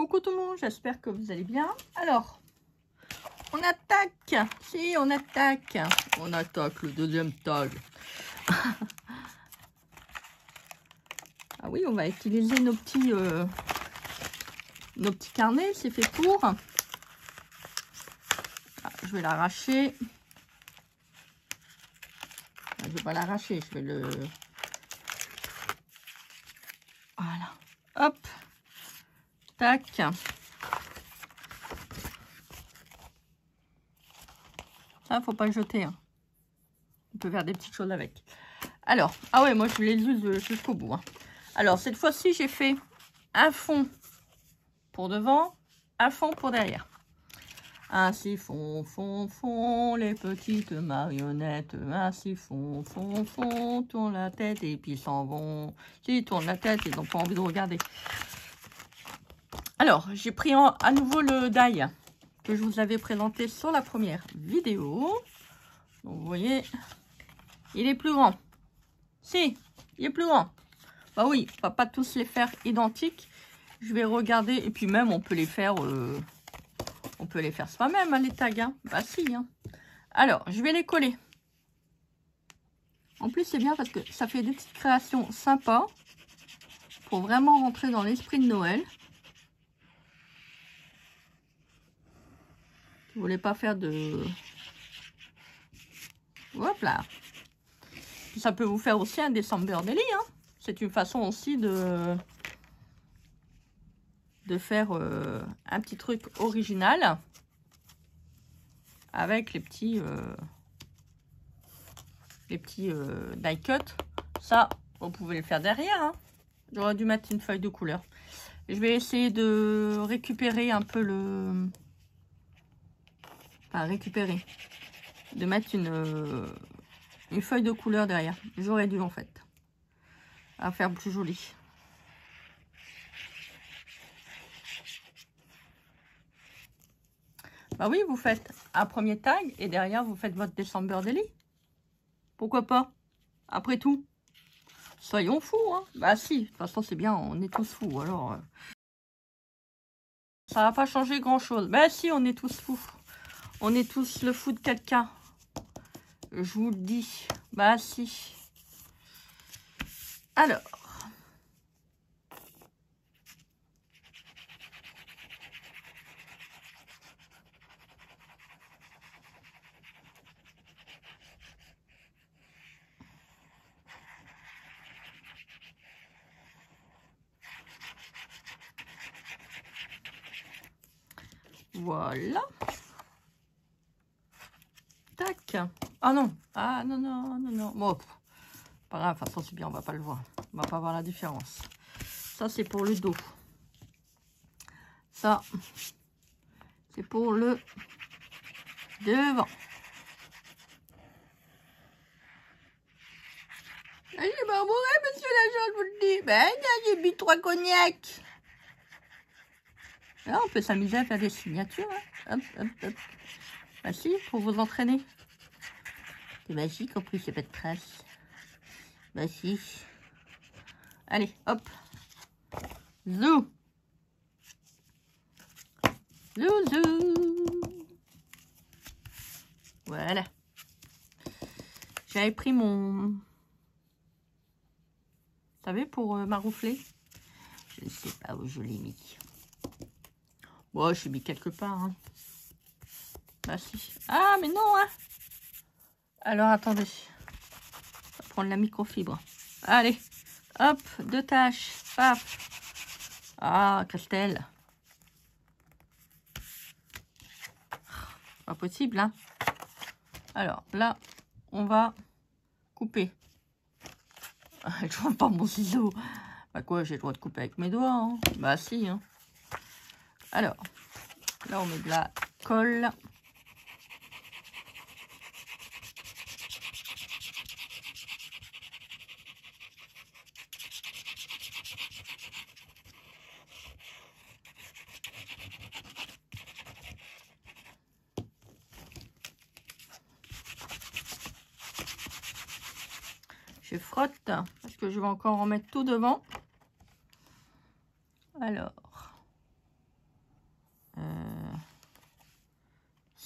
Coucou tout le monde, j'espère que vous allez bien. Alors, on attaque. Si, on attaque. On attaque le deuxième tag. Ah oui, on va utiliser nos petits carnets, c'est fait pour. Ah, je vais l'arracher. Je vais pas l'arracher, je vais le... Voilà. Hop. Tac. Ça, faut pas le jeter. Hein. On peut faire des petites choses avec. Alors, ah ouais, moi je les use jusqu'au bout. Hein. Alors, cette fois-ci, j'ai fait un fond pour devant, un fond pour derrière. Ainsi font, les petites marionnettes. Ainsi font, tournent la tête et puis s'en vont. S'ils tournent la tête, ils n'ont pas envie de regarder. Alors, j'ai pris à nouveau le die que je vous avais présenté sur la première vidéo. Donc, vous voyez, il est plus grand. Si, il est plus grand. Bah oui, on va pas tous les faire identiques. Je vais regarder, et puis même, on peut les faire soi-même, hein, les tags. Hein. Bah si. Hein. Alors, je vais les coller. En plus, c'est bien parce que ça fait des petites créations sympas pour vraiment rentrer dans l'esprit de Noël. Vous voulez pas faire de... Hop là. Ça peut vous faire aussi un December Daily. Hein. C'est une façon aussi de faire un petit truc original avec les petits die cut. Ça, vous pouvez le faire derrière. Hein. J'aurais dû mettre une feuille de couleur. Je vais essayer de récupérer un peu le... Enfin, récupérer. De mettre une feuille de couleur derrière. J'aurais dû en fait. À faire plus joli. Bah oui, vous faites un premier tag et derrière vous faites votre December Daily. Pourquoi pas? Après tout. Soyons fous, hein. Bah si, de toute façon c'est bien, on est tous fous. Alors, ça va pas changer grand chose. Bah si, on est tous fous. On est tous le fou de quelqu'un. Je vous le dis. Bah si. Alors. Voilà. Tac. Ah non. Ah non, non, non, non. Bon, pas grave, de toute façon c'est bien, on va pas le voir. On va pas voir la différence. Ça, c'est pour le dos. Ça, c'est pour le devant. Allez, bah, ouais, monsieur l'agent, je vous le dis. Ben, j'ai bu 3 cognacs. Là, on peut s'amuser à faire des signatures. Hein. Hop, hop, hop. Bah si, pour vous entraîner. C'est magique, en plus, il n'y a pas de traces. Bah si. Allez, hop. Zou. Zou, zou. Voilà. J'avais pris mon... Vous savez, pour maroufler. Je ne sais pas où je l'ai mis. Bon, je l'ai mis quelque part. Hein. Bah si. Ah, mais non, hein. Alors, attendez. On va prendre la microfibre. Allez. Hop, 2 tâches. Paf. Ah, Castel. Pas possible, hein. Alors, là, on va couper. Je vois pas mon ciseau. Bah quoi, j'ai le droit de couper avec mes doigts. Hein. Bah si. Hein. Alors, là, on met de la colle. Je frotte parce que je vais encore en mettre tout devant. Alors,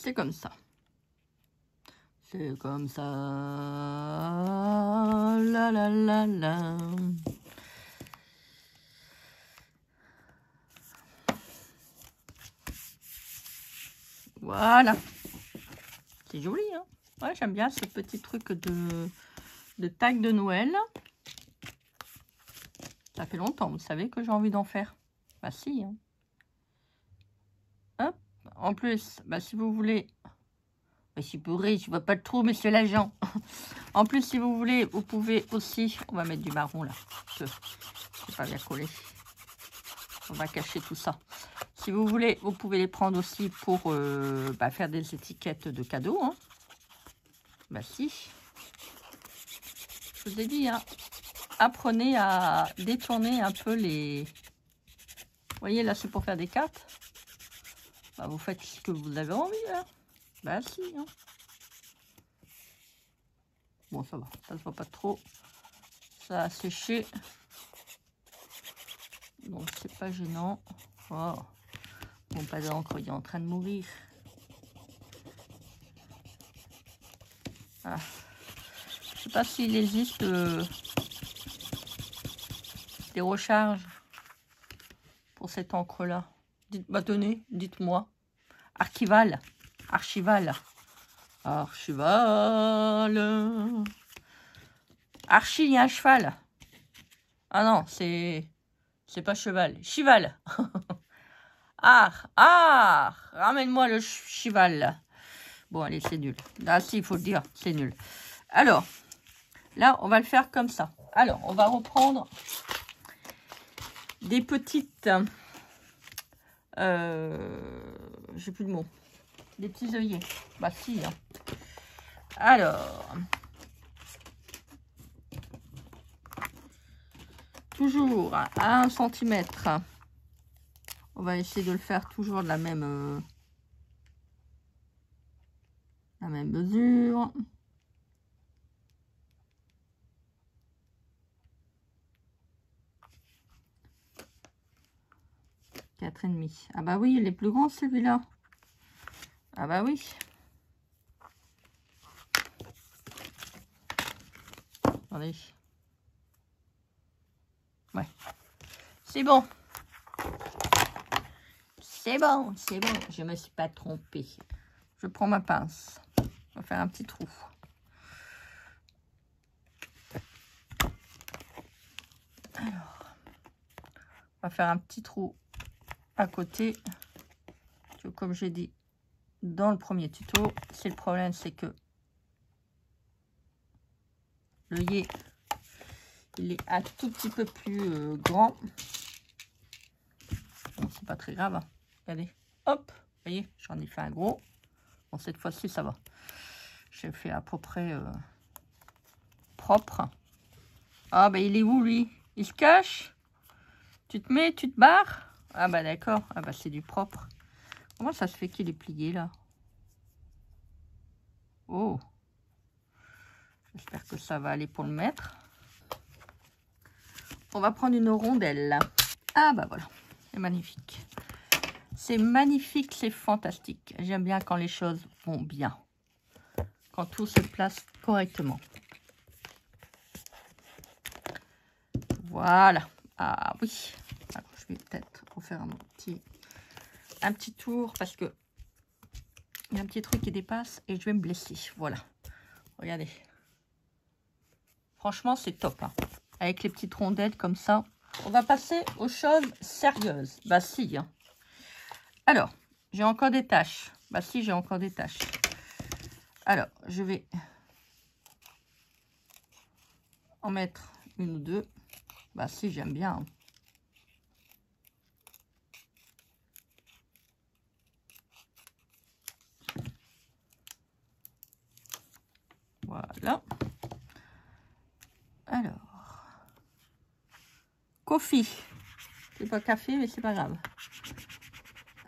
C'est comme ça. C'est comme ça. La la la la. Voilà. C'est joli, hein. Ouais, j'aime bien ces petits trucs de tag de Noël. Ça fait longtemps, vous savez, que j'ai envie d'en faire. Bah si, hein. Hop. En plus, bah si vous voulez... Je suis bourrée, je vois pas le trou, monsieur l'agent. En plus, si vous voulez, vous pouvez aussi... On va mettre du marron, là. C'est pas bien collé. On va cacher tout ça. Si vous voulez, vous pouvez les prendre aussi pour faire des étiquettes de cadeaux. Hein. Bah si. Je vous ai dit, hein, apprenez à détourner un peu les... Vous voyez, là, c'est pour faire des cartes. Bah, vous faites ce que vous avez envie, hein. Bah si, hein. Bon, ça va, ça se voit pas trop. Ça a séché. Donc, c'est pas gênant. Oh. Bon, pas d'encre, il est en train de mourir. Ah. Je sais pas s'il existe des recharges pour cette encre-là. Bah, tenez, dites-moi. Archival. Archival. Archival. Archi, il y a un cheval. Ah non, c'est pas cheval. Chival. Ramène-moi le cheval. Bon, allez, c'est nul. Ah si, il faut le dire, c'est nul. Alors, là, on va le faire comme ça. Alors, on va reprendre des petites... j'ai plus de mots. Des petits œillets. Bah si, hein. Alors... Toujours à 1 cm. On va essayer de le faire toujours de la même mesure. Quatre et demi. Ah bah oui, il est plus grand celui-là. Ah bah oui. Attendez. Ouais. C'est bon. C'est bon, c'est bon. Je me suis pas trompée. Je prends ma pince. On va faire un petit trou. Alors, on va faire un petit trou à côté. Comme j'ai dit dans le premier tuto, c'est le problème, c'est que l'œillet, il est un tout petit peu plus grand. Bon, c'est pas très grave. Hein. Regardez, hop, vous voyez, j'en ai fait un gros. Bon, cette fois-ci, ça va. J'ai fait à peu près propre. Ah, bah, il est où, lui? Il se cache? Tu te mets, tu te barres? Ah, bah, d'accord. Ah, bah, c'est du propre. Comment ça se fait qu'il est plié, là? Oh. J'espère que ça va aller pour le mettre. On va prendre une rondelle. Ah, bah, voilà. C'est magnifique. C'est magnifique, c'est fantastique. J'aime bien quand les choses vont bien. Quand tout se place correctement. Voilà. Ah oui. Alors, je vais peut-être refaire un petit tour parce que il y a un petit truc qui dépasse et je vais me blesser. Voilà. Regardez. Franchement, c'est top. Hein. Avec les petites rondettes comme ça. On va passer aux choses sérieuses. Bah si. Hein. Alors, j'ai encore des taches. Bah si, j'ai encore des taches. Alors, je vais en mettre une ou deux. Bah si, j'aime bien. Hein. Voilà. Alors. Coffee. C'est pas café, mais c'est pas grave.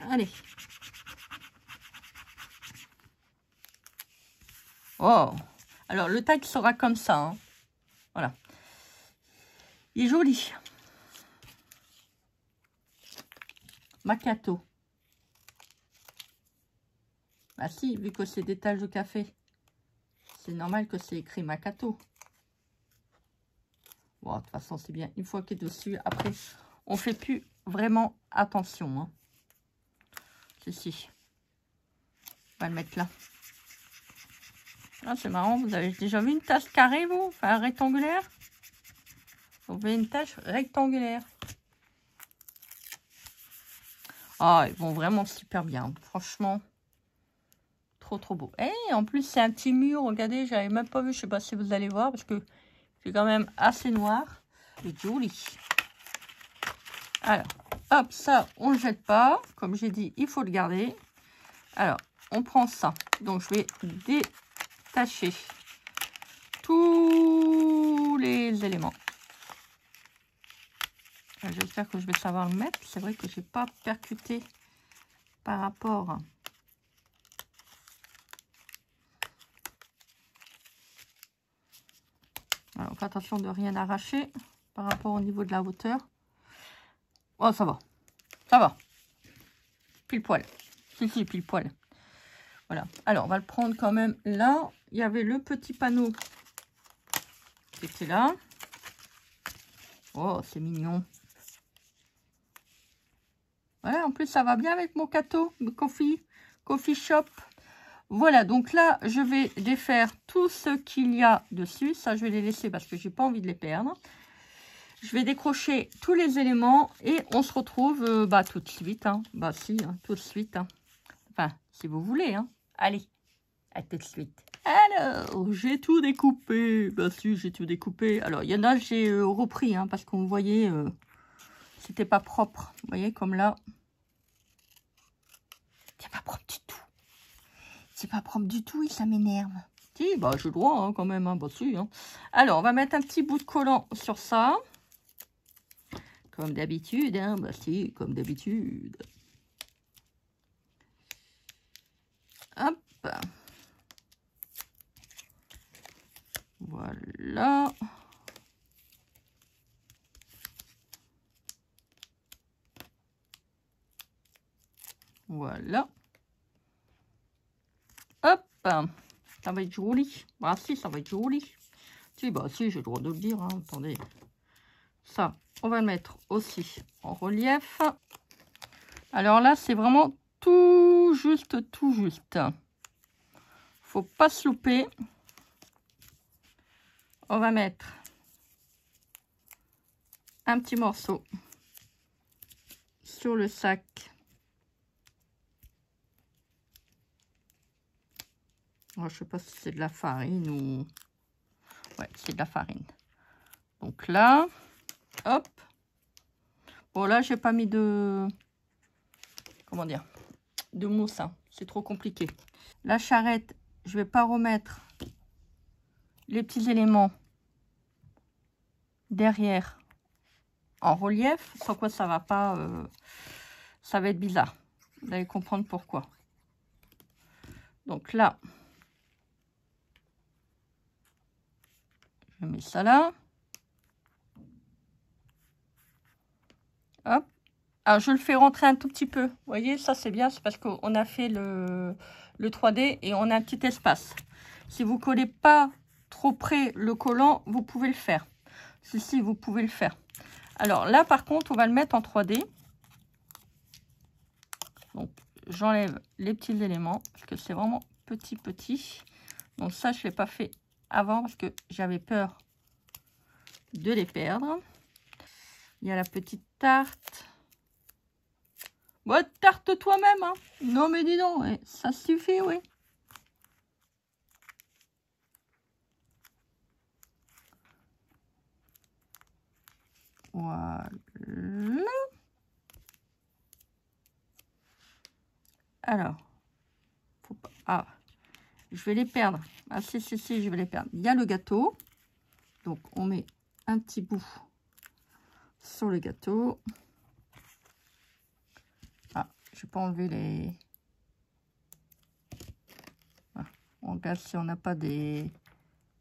Allez. Oh. Alors, le tag sera comme ça. Hein. Voilà. Il est joli. Macchiato. Bah si, vu que c'est des taches de café. C'est normal que c'est écrit Mackato. Bon, de toute façon, c'est bien. Une fois qu'il est dessus, après, on fait plus vraiment attention. Hein. Ceci. On va le mettre là. Ah, c'est marrant, vous avez déjà vu une tache carrée, vous? Enfin, rectangulaire? Vous avez une tache rectangulaire. Ah, ils vont vraiment super bien. Franchement, trop, trop beau. Et en plus, c'est un petit mur. Regardez, j'avais même pas vu. Je sais pas si vous allez voir parce que c'est quand même assez noir. C'est joli. Alors, hop, ça, on ne le jette pas. Comme j'ai dit, il faut le garder. Alors, on prend ça. Donc, je vais détacher tous les éléments. J'espère que je vais savoir le mettre. C'est vrai que je n'ai pas percuté par rapport. Alors, faites attention de rien arracher par rapport au niveau de la hauteur. Oh, ça va. Ça va. Pile poil. Si, pile poil. Voilà. Alors, on va le prendre quand même là. Il y avait le petit panneau qui était là. Oh, c'est mignon. Voilà, en plus, ça va bien avec mon gâteau, le coffee shop. Voilà, donc là, je vais défaire tout ce qu'il y a dessus. Ça, je vais les laisser parce que j'ai pas envie de les perdre. Je vais décrocher tous les éléments et on se retrouve tout de suite. Hein. Bah si, hein, tout de suite. Hein. Enfin, si vous voulez. Hein. Allez, à tout de suite. Alors, j'ai tout découpé. Bah si, j'ai tout découpé. Alors, il y en a, j'ai repris hein, parce qu'on voyait, c'était pas propre. Vous voyez, comme là. C'est pas propre du tout. C'est pas propre du tout et ça m'énerve. Si, bah j'ai le droit hein, quand même. Hein. Bah si. Hein. Alors, on va mettre un petit bout de collant sur ça. Comme d'habitude, hein, bah si, comme d'habitude. Hop. Voilà. Voilà. Hop. Ça va être joli. Ah si, ça va être joli. Si, bah si, j'ai le droit de le dire. Hein. Attendez. Ça, on va le mettre aussi en relief. Alors là, c'est vraiment tout juste, tout juste. Faut pas se louper. On va mettre un petit morceau sur le sac. Oh, je sais pas si c'est de la farine ou... Ouais, c'est de la farine. Donc là, hop. Bon, là, j'ai pas mis de... Comment dire? De mousse. Hein. C'est trop compliqué. La charrette, je vais pas remettre les petits éléments derrière en relief. Sans quoi, ça va pas... ça va être bizarre. Vous allez comprendre pourquoi. Donc là, je mets ça là. Hop. Alors, je le fais rentrer un tout petit peu. Vous voyez, ça, c'est bien. C'est parce qu'on a fait le 3D et on a un petit espace. Si vous ne collez pas trop près le collant, vous pouvez le faire. Si, vous pouvez le faire. Alors, là, par contre, on va le mettre en 3D. Donc, j'enlève les petits éléments parce que c'est vraiment petit. Donc, ça, je ne l'ai pas fait avant parce que j'avais peur de les perdre. Il y a la petite tarte. Ouais, tarte toi-même, hein. Non, mais dis donc, ouais, ça suffit, oui. Voilà. Alors, faut pas... Ah, je vais les perdre. Ah, si, je vais les perdre. Il y a le gâteau. Donc, on met un petit bout sur le gâteau. Ah, je vais pas enlever les... Ah, on regarde si on n'a pas des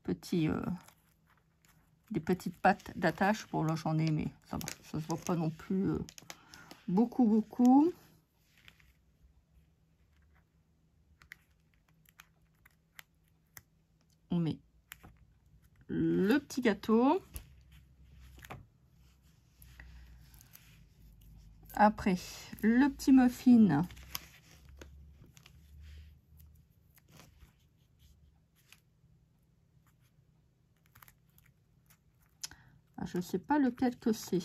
petits... des petites pattes d'attache. Bon, là, j'en ai, mais ça va. Ça se voit pas non plus beaucoup. le petit gâteau. Après, le petit muffin. Ah, je ne sais pas lequel que c'est.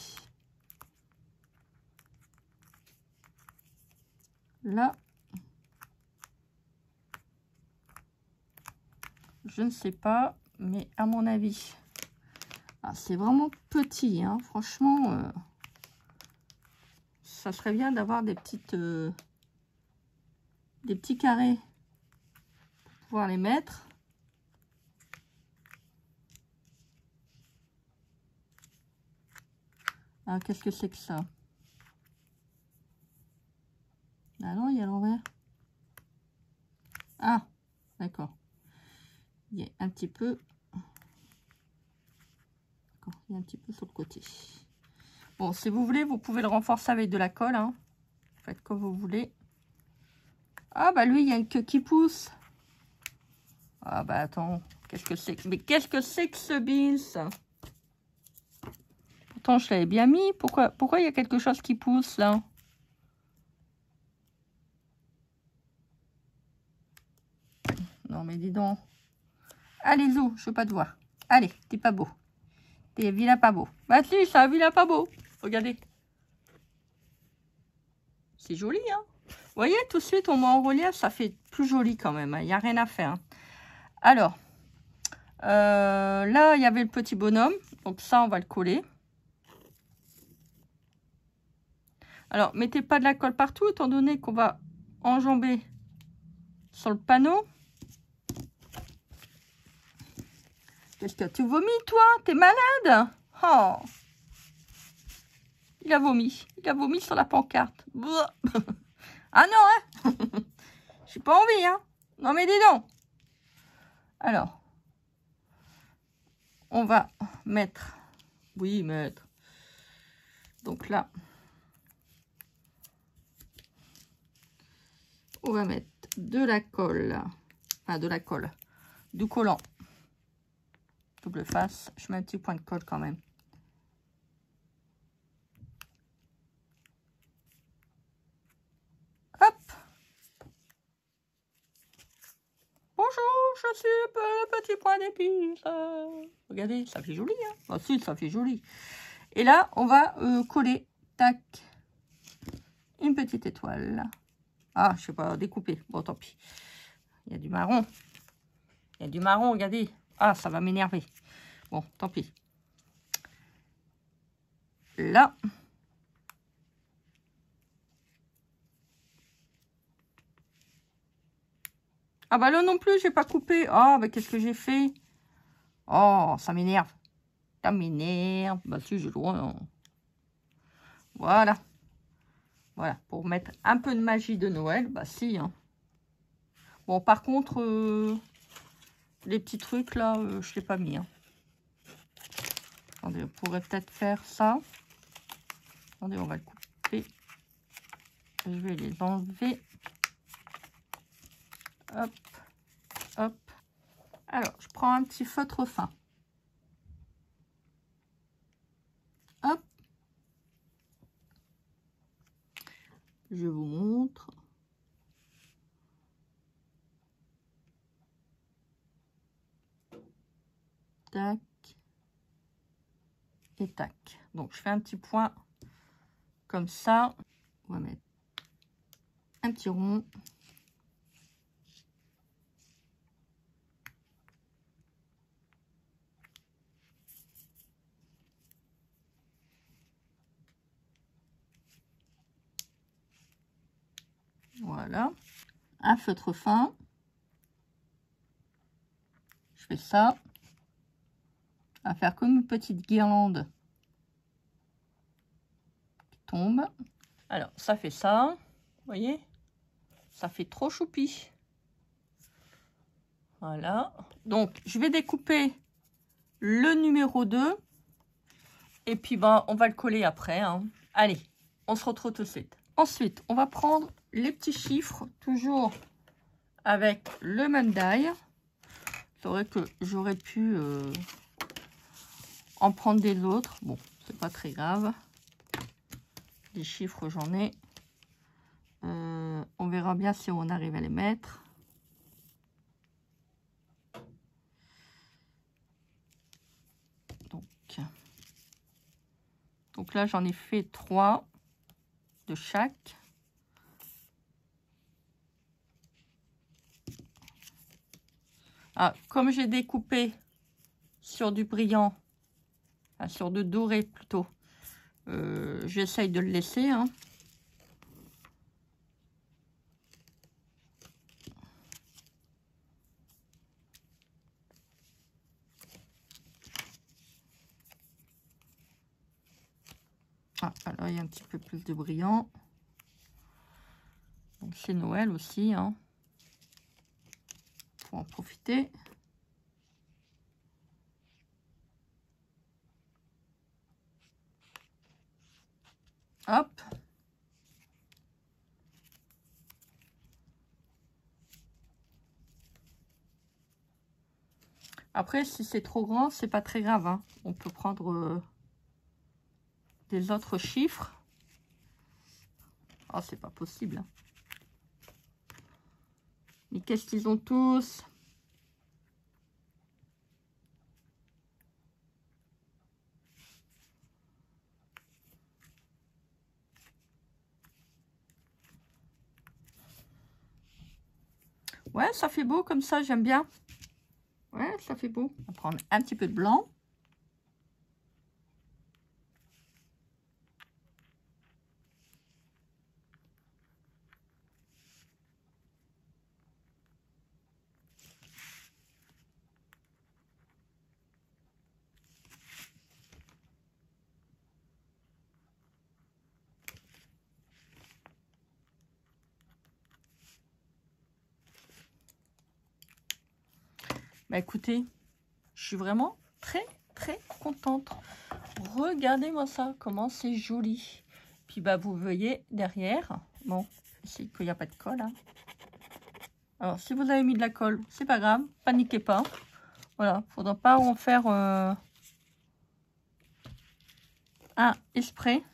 Là, je ne sais pas, mais à mon avis, ah, c'est vraiment petit, hein. Franchement, ça serait bien d'avoir des petites, des petits carrés pour pouvoir les mettre. Ah, qu'est-ce que c'est que ça? Ah non, il y a l'envers. Ah, d'accord. Il y a un petit peu. Il y a un petit peu sur le côté. Bon, si vous voulez, vous pouvez le renforcer avec de la colle. Hein. Faites comme vous voulez. Ah, bah lui, il y a une queue qui pousse. Ah, bah attends. Qu'est-ce que c'est? Mais qu'est-ce que c'est que ce beans? Pourtant, je l'avais bien mis. Pourquoi il y a quelque chose qui pousse, là? Non, mais dis donc. Allez, Zou, je veux pas te voir. Allez, t'es pas beau. T'es vilain pas beau. Bah si, c'est un vilain pas beau. Regardez. C'est joli, hein. Vous voyez, tout de suite, on met en relief, ça fait plus joli quand même. Il n'y a rien à faire. Hein. Alors, là, il y avait le petit bonhomme. Donc ça, on va le coller. Alors, mettez pas de la colle partout, étant donné qu'on va enjamber sur le panneau. Qu'est-ce que tu vomis, toi? T'es malade? Oh. Il a vomi. Il a vomi sur la pancarte. Ah non, hein. J'ai pas envie, hein. Non, mais dis donc. Alors, on va mettre... Oui, mettre. Donc là, on va mettre de la colle. Enfin, de la colle. Du collant. Double face. Je mets un petit point de colle quand même. Hop. Bonjour, je suis le petit point d'épice. Regardez, ça fait joli. Hein. Ah si, ça fait joli. Et là, on va coller. Tac. Une petite étoile. Ah, je sais pas, découper. Bon, tant pis. Il y a du marron. Il y a du marron, regardez. Ah, ça va m'énerver. Bon, tant pis. Là. Ah bah là non plus, j'ai pas coupé. Ah, bah qu'est-ce que j'ai fait? Oh, ça m'énerve. Ça m'énerve. Bah si, j'ai le droit. Hein. Voilà. Voilà, pour mettre un peu de magie de Noël. Bah si. Hein. Bon, par contre, les petits trucs là, je ne l'ai pas mis. Hein. Attendez, on pourrait peut-être faire ça. Attendez, on va le couper. Je vais les enlever. Hop, hop. Alors, je prends un petit feutre fin. Hop. Je vous montre. Tac. Et tac. Donc, je fais un petit point comme ça. On va mettre un petit rond. Voilà. Un feutre fin. Je fais ça. On va faire comme une petite guirlande qui tombe. Alors, ça fait ça. Vous voyez? Ça fait trop choupi. Voilà. Donc, je vais découper le numéro 2. Et puis, ben, on va le coller après. Hein. Allez, on se retrouve tout de suite. Ensuite, on va prendre les petits chiffres, toujours avec le même die. C'est vrai que j'aurais pu en prendre des autres. Bon, c'est pas très grave. Les chiffres, j'en ai. On verra bien si on arrive à les mettre. Donc là, j'en ai fait 3 de chaque. Ah, comme j'ai découpé sur du brillant, enfin sur de doré plutôt, j'essaye de le laisser. Hein. Ah, alors il y a un petit peu plus de brillant. Donc c'est Noël aussi, hein. Faut en profiter. Hop. Après, si c'est trop grand, c'est pas très grave. Hein. On peut prendre des autres chiffres. Oh, c'est pas possible. Hein. Mais qu'est-ce qu'ils ont tous? Ouais, ça fait beau comme ça, j'aime bien. Ouais, ça fait beau. On va prendre un petit peu de blanc. Bah écoutez, je suis vraiment très contente. Regardez-moi ça, comment c'est joli. Puis bah vous voyez derrière, bon, c'est qu'il n'y a pas de colle. Hein. Alors si vous avez mis de la colle, c'est pas grave, paniquez pas. Voilà, faudra pas en faire un exprès.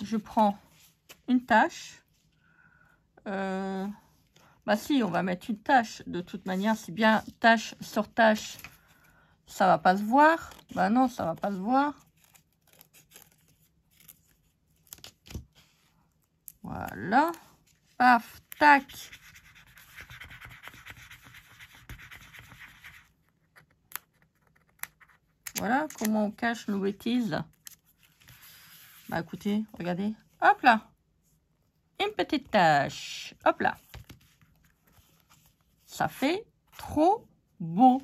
Je prends une tache. Bah si, on va mettre une tache. De toute manière, c'est bien tache sur tache. Ça va pas se voir. Bah non, ça va pas se voir. Voilà. Paf, tac. Voilà comment on cache nos bêtises. Bah écoutez, regardez. Hop là. Une petite tache. Hop là. Ça fait trop beau.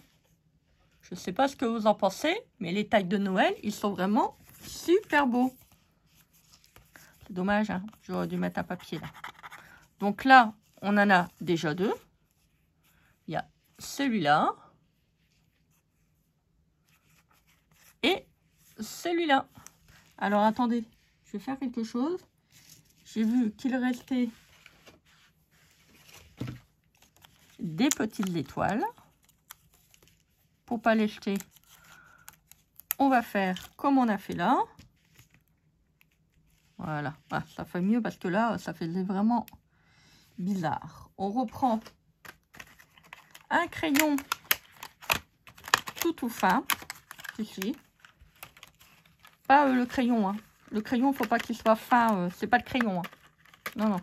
Je ne sais pas ce que vous en pensez, mais les tailles de Noël, ils sont vraiment super beaux. C'est dommage, hein, j'aurais dû mettre un papier là. Donc là, on en a déjà 2. Il y a celui-là. Et celui-là. Alors attendez, je vais faire quelque chose. J'ai vu qu'il restait des petites étoiles. Pour pas les jeter, on va faire comme on a fait là. Voilà, ah, ça fait mieux parce que là, ça faisait vraiment bizarre. On reprend un crayon tout fin, ici. Pas le crayon, hein. Le crayon, faut pas qu'il soit fin, c'est pas le crayon. Hein. Non, non.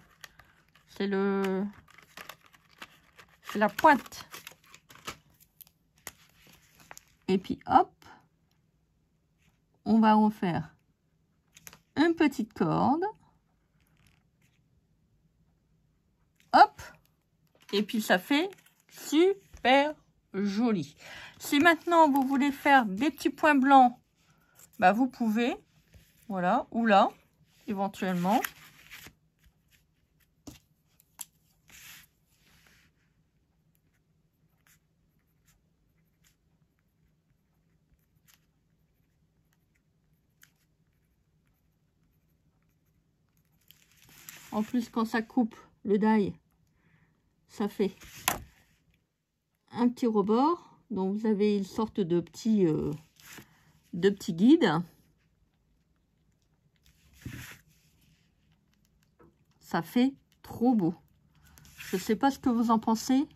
C'est la pointe. Et puis hop, on va en faire une petite corde. Hop, et puis ça fait super joli. Si maintenant vous voulez faire des petits points blancs, bah vous pouvez, voilà, ou là, éventuellement. En plus, quand ça coupe le die, ça fait un petit rebord. Donc, vous avez une sorte de petit guide. Ça fait trop beau. Je ne sais pas ce que vous en pensez,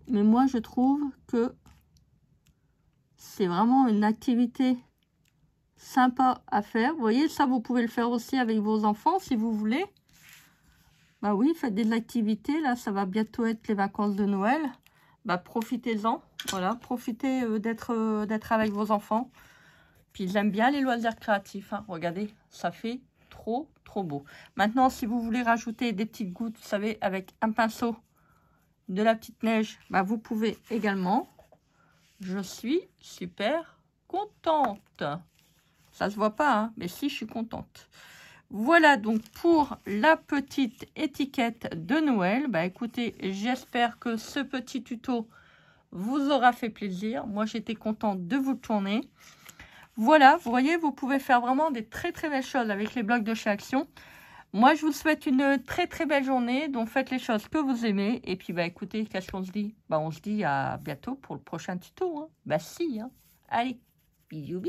mais moi, je trouve que c'est vraiment une activité sympa à faire. Vous voyez, ça, vous pouvez le faire aussi avec vos enfants si vous voulez. Bah oui, faites des activités. Là, ça va bientôt être les vacances de Noël. Bah, profitez-en. Voilà, profitez d'être avec vos enfants. Puis, j'aime bien les loisirs créatifs. Hein. Regardez, ça fait trop beau. Maintenant, si vous voulez rajouter des petites gouttes, vous savez, avec un pinceau, de la petite neige, bah, vous pouvez également. Je suis super contente. Ça se voit pas, hein, mais si, je suis contente. Voilà donc pour la petite étiquette de Noël. Bah écoutez, j'espère que ce petit tuto vous aura fait plaisir. Moi, j'étais contente de vous le tourner. Voilà, vous voyez, vous pouvez faire vraiment des très belles choses avec les blocs de chez Action. Moi, je vous souhaite une très belle journée. Donc, faites les choses que vous aimez. Et puis, bah écoutez, qu'est-ce qu'on se dit? Bah, on se dit à bientôt pour le prochain tuto. Hein. Bah si, hein. Allez, bisous.